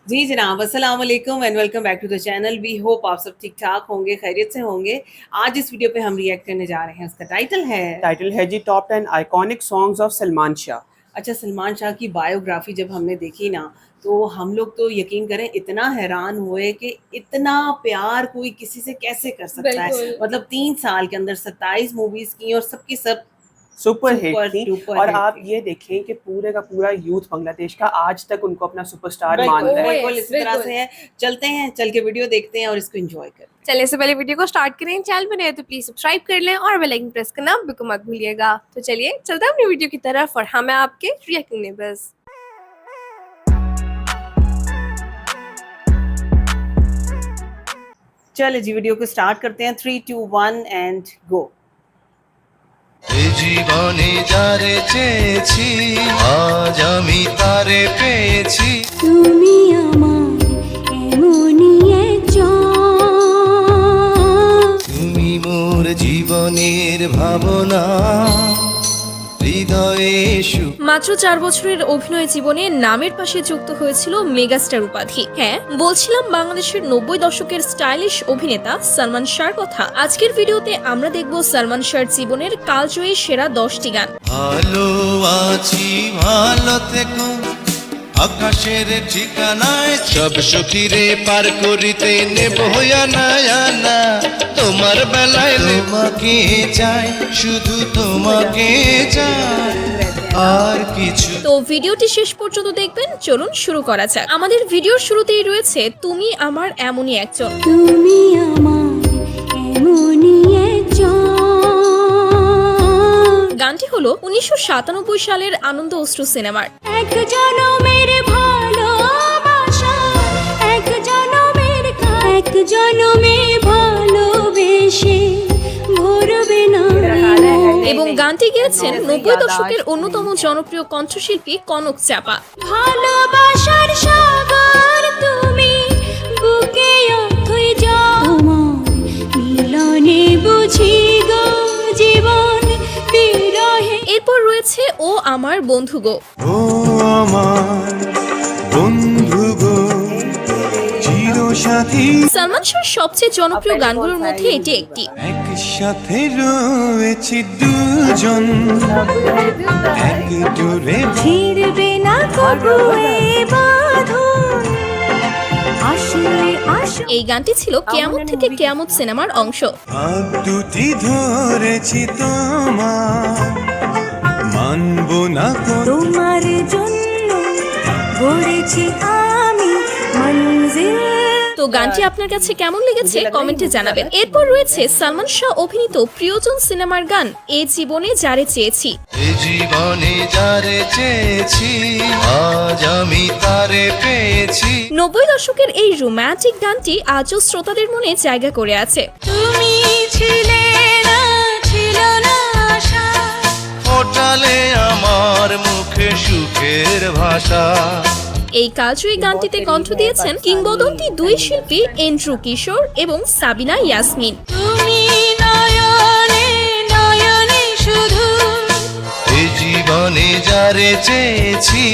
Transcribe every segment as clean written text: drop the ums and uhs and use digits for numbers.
जी जनाब, अस्सलाम वालेकुम and welcome back to the channel. We hope आप सब ठीक ठाक होंगे, खैरियत से होंगे। आज इस वीडियो पे हम रिएक्ट करने जा रहे हैं, उसका टाइटल है जी top 10 iconic songs of Salman Shah. अच्छा, सलमान शाह की बायोग्राफी जब हमने देखी ना, तो हम लोग तो यकीन करें इतना हैरान हुए कि इतना प्यार कोई किसी से कैसे कर सकता है। बिल्कुल। मतलब 3 साल के अंदर 27 मूवीज की और सबकी सब सुपर हिट सुपर थी। डुपर और हिट आप थी। ये देखें कि पूरे का पूरा यूथ बांग्लादेश का आज तक उनको अपना सुपरस्टार मान बिल्कुल रहा है। बिल्कुल yes, इसी तरह बिल्कुल। से है। चलते हैं, चल के वीडियो देखते हैं और इसको एंजॉय करते हैं। चलिए इससे पहले वीडियो को स्टार्ट करें, चैनल पे नए हो तो प्लीज सब्सक्राइब कर लें और बेल आइकन प्रेस करना बिल्कुल मत भूलिएगा। तो चलिए चलते हैं अपनी वीडियो की तरफ और हाँ मैं आपके रिएक्टिंग नेबर्स। चले जी, वीडियो को स्टार्ट करते हैं। 3 2 1 एंड गो। এই জীবনে যারে চেয়েছি আজ আমি তারে পেয়েছি। তুমি আমার এমনই একজন, তুমি মোর জীবনের ভাবনা হৃদয়ে সুখ। মাত্র 4 বছরের অভিনয় জীবনে নামের পাশে যুক্ত হয়েছিল মেগাস্টার উপাধি। হ্যাঁ, বলছিলাম বাংলাদেশের 90 দশকের স্টাইলিশ অভিনেতা সলমান শাহর কথা। আজকের ভিডিওতে আমরা দেখব সলমান শাহর জীবনের কালজয়ী সেরা 10টি গান। ভালো আছি ভালো থেকো আকাশের ঠিকানায় সব সখীরে পার করিতে নেব আনা আনা তোমার বেলায় তোমাকে চাই শুধু তোমাকে চাই আর কিছু। তো ভিডিওটি শেষ পর্যন্ত দেখবেন। চলুন শুরু করা যাক। আমাদের ভিডিওর শুরুতেই রয়েছে তুমি আমার এমনই একজন। তুমি আমার এমনই একজন, গানটি হলো 1997 সালের আনন্দ অশ্রু সিনেমার। এক জনমের ভালোবাসা, এক জনমের এক জনমে ভালোবেসে ভরবে না এবং গানটি গেয়েছেন 90 দশকের অন্যতম জনপ্রিয় কণ্ঠশিল্পী কনক চাপা। ভালোবাসার সাগর তুমি বুকে অথই যাও, তোমার মিলনে বুঝি গো জীবন বিরহে। এরপর রয়েছে ও আমার বন্ধু গো। ও আমার বন্ধু গো চিরসাথী সলমান শাহর সবচেয়ে জনপ্রিয় গানগুলোর মধ্যে এটি একটি। একসাথে রয়েছি দুজন এক জোরে ছিড়বে না কবু এ বাঁধন, আসলে আসলে এই গানটি ছিল কেয়ামত থেকে কেয়ামত সিনেমার অংশ। হাত দুটি ধরেছি তোমার মানবো না কোনো তোমার জন্য গড়েছি আমি মঞ্জিল। তো গানটি আপনার কাছে কেমন লেগেছে কমেন্টে জানাবেন। এরপর রয়েছে সলমান শাহ অভিনীত প্রিয়জন সিনেমার গান এ জীবনে যারে চেয়েছি। এ জীবনে যারে চেয়েছি আজ আমি তারে পেয়েছি। 90 দশকের এই রোমান্টিক গানটি আজও শ্রোতাদের মনে জায়গা করে আছে। তুমি ছিলে না, ছিল না আশা, ফোটালে আমার মুখে সুখের ভাষা। এই কালজয়ী গানটিতে কণ্ঠ দিয়েছেন কিংবদন্তি দুই শিল্পী এন্ড্রু কিশোর এবং সাবিনা ইয়াসমিন। তুমি নয়নে নয়নে শুধু। এ জীবনে যারে চেয়েছি।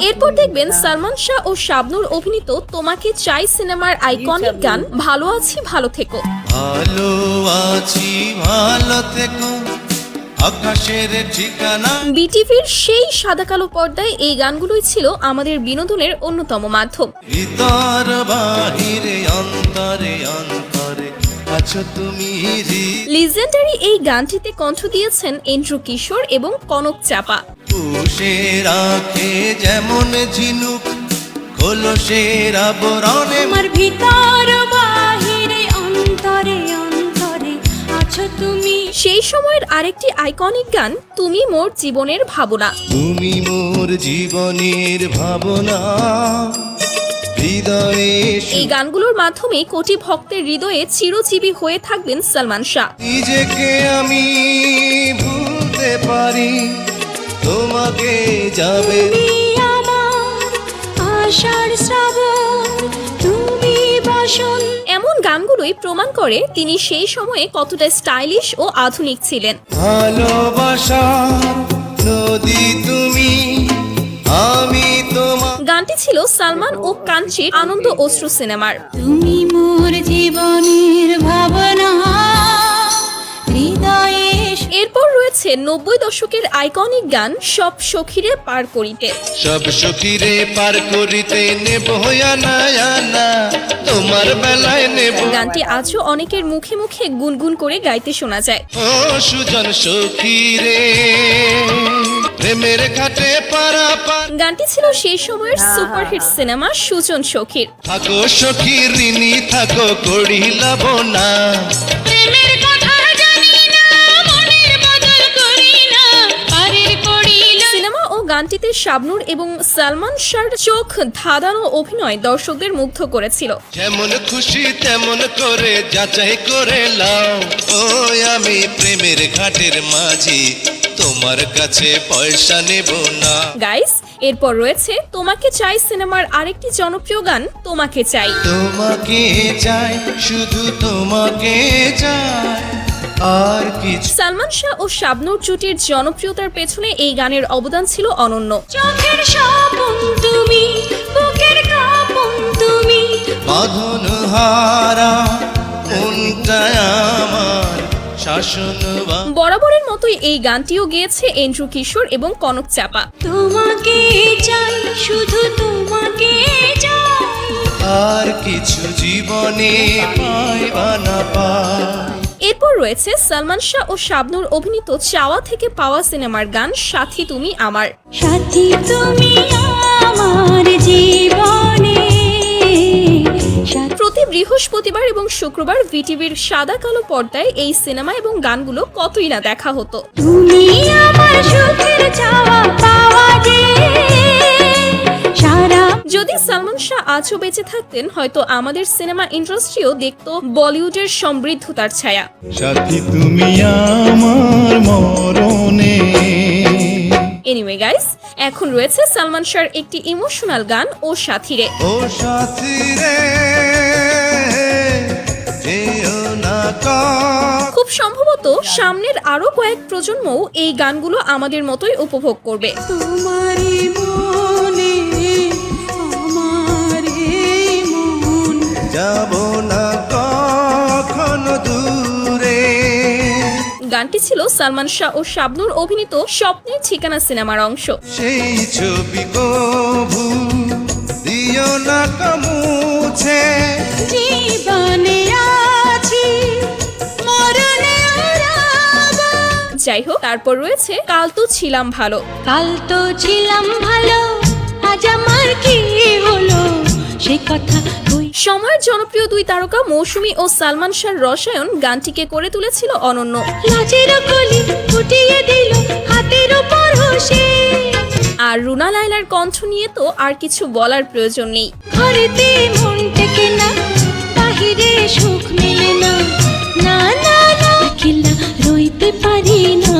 এরপর দেখবেন সলমান শাহ ও শাবনূর অভিনীত তোমাকে চাই সিনেমার আইকনিক গান ভালো আছি ভালো থেকো। ভালো আছি ভালো থেকো আকাশের ঠিকানা। বিটিভির সেই সাদা কালো পর্দায় এই গানগুলোই ছিল আমাদের বিনোদনের অন্যতম মাধ্যম। ভিতর বাহিরে অন্তরে অন্তরে আছো তুমি। লিজেন্ডারি এই গানটিতে কণ্ঠ দিয়েছেন এন্ড্রু কিশোর এবং কনক চাপা। পুষে রাখে যেমন ঝিনুক খোলসের আবরণে। আমার ভিতর বাহিরে অন্তরে অন্তরে আছো তুমি। সেই সময়ের আরেকটি আইকনিক গান তুমি মোর জীবনের ভাবনা। তুমি মোর জীবনের ভাবনা হৃদয়ে এই গানগুলোর মাধ্যমে কোটি ভক্তের হৃদয়ে চিরজীবী হয়ে থাকবেন সলমান শাহ। নিজেকে আমি ভুলতে পারি তোমাকে যাবে। তুমি আমার আশার শ্রাবণ, তুমি বাসন। এমন গানগুলোই প্রমাণ করে তিনি সেই সময়ে কতটা স্টাইলিশ ও আধুনিক ছিলেন। ভালোবাসা নদী তুমি আমি তোমার। গান গানটি ছিল সালমান ও কাঞ্চির আনন্দ অশ্রু সিনেমার। তুমি মোর জীবনের ভাবনা হৃদয়ে এরপর রয়েছে 90 দশকের আইকনিক গান সব সখীরে পার করিতে। সব সখীরে পার করিতে নেব আনা আনা, তোমার বেলায় নেব। গানটি আজও অনেকের মুখে মুখে গুনগুন করে গাইতে শোনা যায়। ও সুজন সখীরে প্রেমের ঘাটে পারাপার। গানটি ছিল সেই সময়ের সুপারহিট সিনেমা সুজন সখীর। থাকো সখী ঋণী থাকো করিলাব না, প্রেমের কথা জানি না মনের বদল করি না পারের পড়িল। সিনেমা ও গানটিতে শাবনূর এবং সালমান শাহর চোখ ধাঁধানো অভিনয় দর্শকদের মুগ্ধ করেছিল। যেমন খুশি তেমন করে যাচাই করে লাও। ও আমি প্রেমের ঘাটের মাঝি, তোমার কাছে পয়সা নেব না। গাইস, এরপর রয়েছে তোমাকে চাই সিনেমার আরেকটি জনপ্রিয় গান তোমাকে চাই। তোমাকে চাই শুধু তোমাকে চাই, আর কিছু। সালমান শাহ ও শাবনূর জুটির জনপ্রিয়তার পেছনে এই গানের অবদান ছিল অনন্য। চোখের স্বপন তুমি বুকের কাঁপন তুমি বাঁধন হারা মনটা আমার শাসন। বরাবরের মতোই এই গানটিও গেয়েছে এন্ড্রু কিশোর এবং কনক চাপা। তোমাকে চাই শুধু তোমাকে চাই আর কিছু জীবনে পাইবা না পাই। এরপর রয়েছে সালমান শাহ ও শাবনূর অভিনীত চাওয়া থেকে পাওয়া সিনেমার গান সাথী তুমি আমার। সাথী তুমি আমার জীবনে প্রতি বৃহস্পতিবার এবং শুক্রবার ভিটিভির সাদা কালো পর্দায় এই সিনেমা এবং গানগুলো কতই না দেখা হতো। তুমি আমার সুখের চাওয়া পাওয়া যে সারা। যদি সালমান শাহ আজও বেঁচে থাকতেন হয়তো আমাদের সিনেমা ইন্ডাস্ট্রিও দেখতো বলিউডের সমৃদ্ধতার ছায়া। সাথী তুমি আমার মরণে। এনিওয়ে গাইস, এখন রয়েছে সালমান শাহর একটি ইমোশনাল গান ও সাথীরে। ও সাথী রে যেও না কখনো। খুব সম্ভবত সামনের আরো কয়েক প্রজন্মও এই গানগুলো আমাদের মতোই উপভোগ করবে। তোমারই মনে আমারই মন যাব না কখনো দূরে। গানটি ছিল সালমান শাহ ও শাবনূর অভিনীত স্বপ্নের ঠিকানা সিনেমার অংশ। সেই ছবি কবু দিও না কমুছে, জীবনে আছি মরণে রব। যাই হোক, তারপর রয়েছে কাল তো ছিলাম ভালো। কাল তো ছিলাম ভালো আজ আমার কি হলো সে কথা কই। সময়ের জনপ্রিয় দুই তারকা মৌসুমী ও সালমান শাহর রসায়ন গানটিকে করে তুলেছিল অনন্য। লাজের কলি ফুটিয়ে দিল হাতের উপর হোসে। আর রুনা লায়লার কণ্ঠ নিয়ে তো আর কিছু বলার প্রয়োজন নেই। ঘরেতে মন টেকে না বাহিরে সুখ মেলে না না না না একলা রইতে পারি না।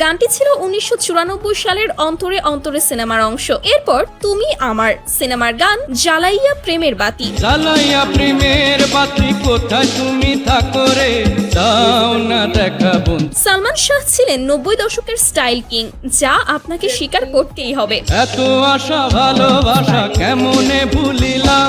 গানটি ছিল 1994 সালের অন্তরে অন্তরে সিনেমার অংশ। এরপর তুমি আমার সিনেমার গান জ্বালাইয়া প্রেমের বাতি। জ্বালাইয়া প্রেমের বাতি কোথায় তুমি থাকো রে, দাও না দেখা বন্ধু। সালমান শাহ ছিলেন 90 দশকের স্টাইল কিং, যা আপনাকে স্বীকার করতেই হবে। এত আশা ভালোবাসা কেমনে ভুলিলা,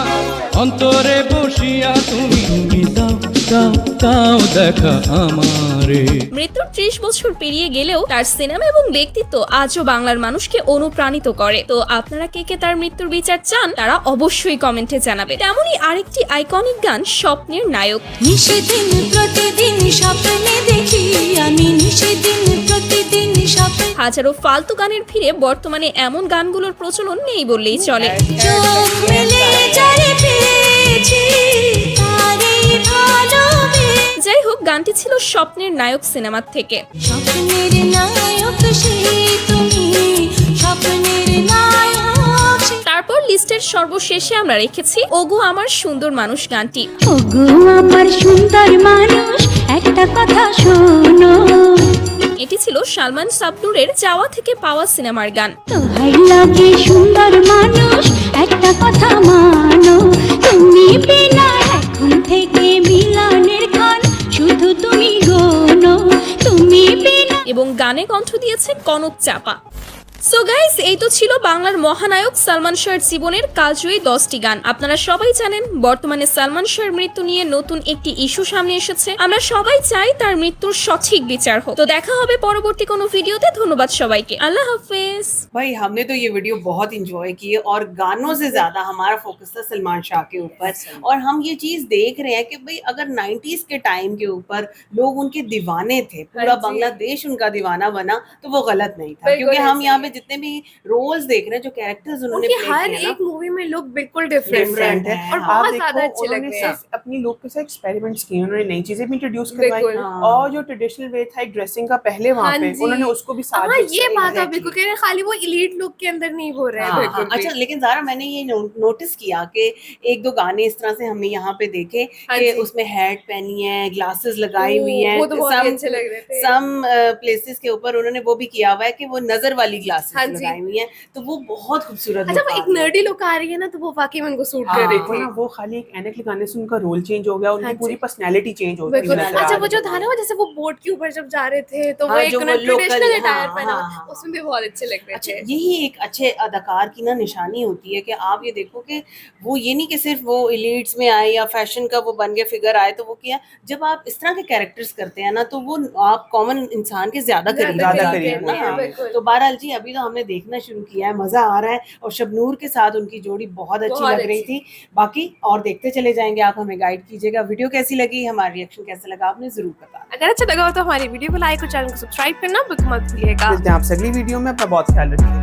অন্তরে বসিয়া তুমি তুমি দাও দাও দাও দেখা আমারে। মৃত্যুর 30 বছর পেরিয়ে গেলেও তার সিনেমা এবং ব্যক্তিত্ব আজও বাংলার মানুষকে অনুপ্রাণিত করে। তো আপনারা কে কে তার মৃত্যুর বিচার চান তারা অবশ্যই কমেন্টে জানাবে। তেমনই আরেকটি আইকনিক গান স্বপ্নের নায়ক। নিষেদিন প্রতিদিন স্বপ্নে দেখি আমি নিষেদিন প্রতিদিন স্বপ্নে। হাজারো ফালতু গানের ভিড়ে বর্তমানে এমন গানগুলোর প্রচলন নেই বললেই চলে। চোখ মেলে যারে পেয়েছি তারে ভালোবেসে। যাই হোক, গানটি ছিল স্বপ্নের নায়ক সিনেমার থেকে। স্বপ্নের নায়ক সেই তুমি স্বপ্নের নায়ক সেই। তারপর লিস্টের সর্বশেষে আমরা রেখেছি ওগো আমার সুন্দর মানুষ গানটি। ওগো আমার সুন্দর মানুষ একটা কথা শোনো। এটি ছিল সালমান শাবনূরের চাওয়া থেকে পাওয়া সিনেমার গান। তোহাই লাগে সুন্দর মানুষ একটা কথা মানো, তুমি বিনা এখন থেকে মিলনের ক্ষণ শুধু তুমি গোনো, তুমি বিনা। এবং গানে কণ্ঠ দিয়েছে কনক চাপা। সো গাইস, এই তো ছিল বাংলার মহানায়ক সালমান শাহর জীবনের কালজয়ী 10টি গান। আপনারা সবাই জানেন বর্তমানে সালমান শাহর মৃত্যু নিয়ে নতুন একটি ইস্যু সামনে এসেছে। আমরা সবাই চাই তার মৃত্যুর সঠিক বিচার হোক। তো দেখা হবে পরবর্তী কোনো ভিডিওতে। ধন্যবাদ সবাইকে, আল্লাহ হাফেজ। भाई हमने तो ये वीडियो बहुत इंजॉय की है और गानों से ज्यादा हमारा फोकस था सलमान शाह के ऊपर। और हम ये चीज देख रहे हैं कि भाई अगर 90s के टाइम के ऊपर लोग उनके दीवाने थे, पूरा बांग्लादेश उनका दीवाना बना, तो वो गलत नहीं था। क्योंकि हम यहाँ पे जितने भी रोल्स देख रहे हैं, जो कैरेक्टर्स उन्होंने उनकी play हर किए ना, एक मूवी में लुक बिल्कुल डिफरेंट Different है है। और हाँ, बहुत आप ज्यादा देखो, अच्छे लग उन्होंने रहे हैं। सिर्फ अपनी लुक के साथ एक्सपेरिमेंट्स किए, उन्होंने नई चीजें भी इंट्रोड्यूस करवाई बिल्कुल। हाँ। और जो ट्रेडिशनल वे था एक ड्रेसिंग का पहले वहाँ हाँ पे जी। उन्होंने उसको भी साथ हाँ, ये बात आप exactly। बिल्कुल कह रहे हैं, खाली वो इलीट लुक के अंदर नहीं हो रहा है हाँ, बिल्कुल हाँ, अच्छा, लेकिन ज़ारा मैंने ये नोटिस किया कि एक दो गाने इस तरह से हमने यहाँ पे देखे हाँ कि जी। उसमें हैट पहनी है, ग्लासेस लगाई हुई हैं, वो तो बहुत ही अच्छे लग रहे थे। सम प्लेसेस के ऊपर उन्होंने वो भी किया हुआ है कि वो नजर वाली ग्लासेस हाँ जी। लगाई हुई हैं, तो वो बहुत खूबसूरत अच्छा, look वो आ एक रही है। नर्डी लुक आ रही है ना, तो वो वाकई में उनको सूट हाँ, कर रही वो थी। ना वो खाली एक ऐनक लगाने से उनका रोल चेंज हो गया, उनकी हाँ पूरी जी। पर्सनैलिटी चेंज हो गई बिल्कुल। नजर आ अच्छा, वो रही जो है। था ना, वो जैसे वो बोट के ऊपर जब जा रहे थे तो वो हाँ, एक जो वो ट्रेडिशनल local- अटायर हाँ, पहना, हाँ, हाँ। उसमें भी बहुत अच्छे लग रहे अच्छा, थे। यही एक अच्छे अदाकार की ना निशानी होती है कि आप ये देखो कि वो ये नहीं कि सिर्फ वो एलिट्स में आए या फैशन का वो बन के फिगर आए तो वो किया। जब आप इस तरह के कैरेक्टर्स करते हैं ना, तो वो आप कॉमन इंसान के ज्यादा करीब ज्यादा जाते करीब हैं होते हैं, ना। बिल्कुल। तो बहरहाल जी, अभी तो हमने देखना शुरू किया है, मजा आ रहा है। और शबनूर के साथ उनकी जोड़ी बहुत अच्छी बहुत लग रही अच्छी। थी। बाकी और देखते चले जाएंगे, आप हमें गाइड कीजिएगा। वीडियो कैसी लगी, हमारा रिएक्शन कैसा लगा, आपने जरूर बताना। अगर अच्छा लगा हो तो हमारी वीडियो को लाइक और चैनल को सब्सक्राइब करना बिल्कुल मत भूलिएगा। मिलते हैं आपसे अगली वीडियो में, अपना बहुत ख्याल रखिए।